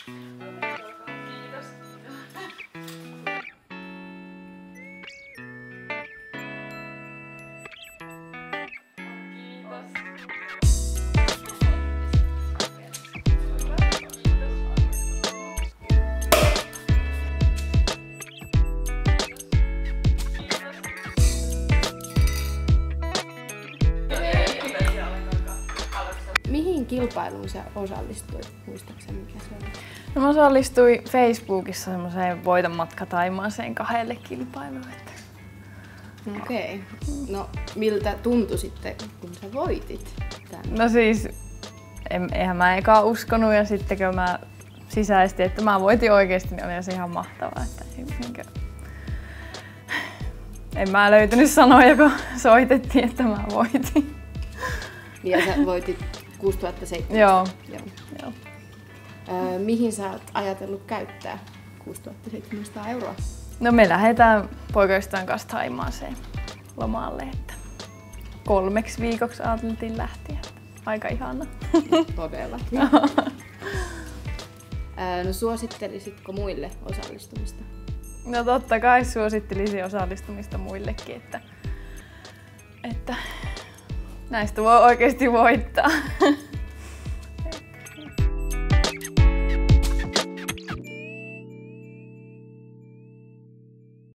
Kiitos. Mihin kilpailuun sä osallistuit? Muistaakseni mikä se oli? No mä osallistuin Facebookissa semmoiseen Voita matka Taimaaseen 2 kilpailuun. Okei. No miltä tuntui sitten, kun sä voitit tän? No siis, eihän mä eka uskonut ja sitten kun mä sisäistin, että mä voitin oikeesti, niin oli se ihan mahtavaa. Että en mä löytynyt sanoja, kun soitettiin, että mä voitin. Ja sä voitit 6700. Joo. Mihin sä oot ajatellut käyttää 6700 €? No me lähdetään poikaystävän kanssa Thaimaaseen lomalle, että 3 viikoksi ajateltiin lähteä. Aika ihana. Todella. No suosittelisitko muille osallistumista? No totta kai suosittelisin osallistumista muillekin, että näistä voi oikeasti voittaa.